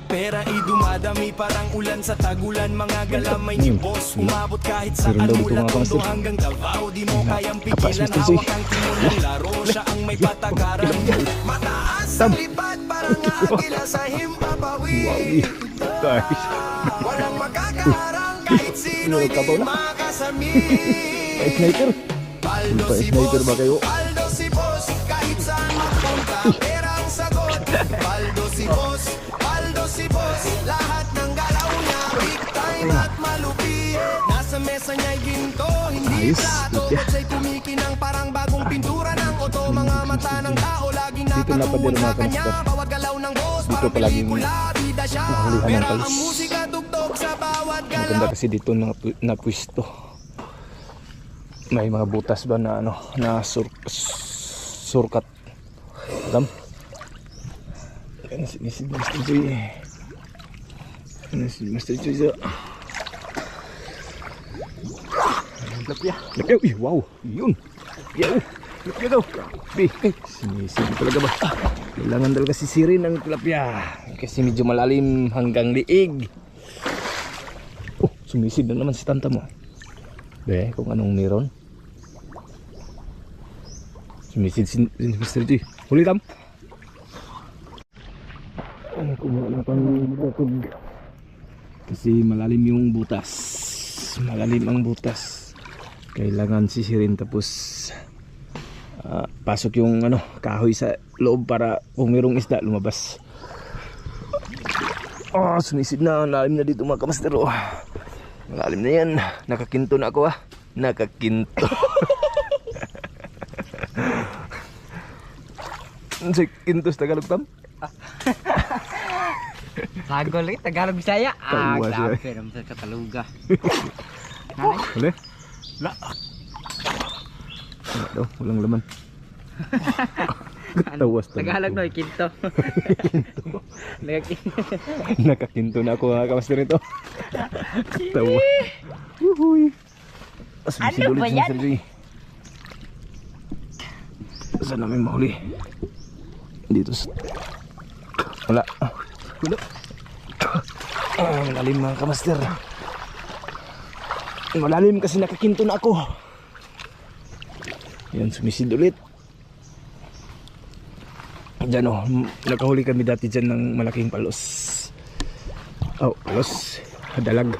Pera idumadami parang ulan sa tagulan. Mga galamay ni boss umabot kahit saan mula Tondo hanggang Davao. Di mo kayang pigilan, hawak ang timon ng laro. Siya ang may patakaran. Mataas ang lipat parang agila sa himpapawid. Walang makakaharang kahit sino'y di makasamid. Paldo si boss, paldo si boss, kahit saan mapunta pera ang sagot. Paldo si boss, paldo si boss, lahat ng galaw niya big time at malupit. Nasa mesa niya'y ginto, hindi plato. Kotsa'y kumikinang parang bagong pintura ng oto. Mga mata ng tao laging nakatuon sa kanya. Bawat galaw ng boss parang pelikula, bida siya. Pero ang musika tugtog sa bawat galaw. Maganda kasi dito na pwesto. May mga butas ba na ano, na surkat. Dam. Ano si Mr. Joy? Ano si Mr. Joy? Lapya. Lapya. Wow. Yun. Yaw. Lapya daw. Sinisig talaga ba? Kailangan talaga sisirin ng tilapia. Kasi medyo malalim hanggang liig. Oh, sumisid na naman si tanta mo. Be, kung anong meron. Sumisid si Mr. G. Huli tam. Ano kumuha na pang bukog. Kasi malalim yung butas. Malalim ang butas. Kailangan sisirin tapos pasok yung ano, kahoy sa loob para kung mayroong isda lumabas. Oh, sumisid na. Malalim na dito mga kamaster. Oh. Malalim na yan. Nakakinto na ako Nakakinto. Kinto sa Tagalog tam? Sagol eh, Tagalog Bisaya. Grabe naman sa Kataluga. Nanay? Huli? Wala daw, walang laman. Tawas Tagalog no, kinto. Nakakinto na ako mga kamaster ito. Tawa. Uhuy. Ano ba yan? Saan namin mahuli? Dito sa... Wala. Wala. Malalim mga kamaster. Malalim kasi nakakinto na ako. Yan, sumisid ulit. Diyan oh, nakahuli kami dati dyan ng malaking palos. Oh, palos. Dalag.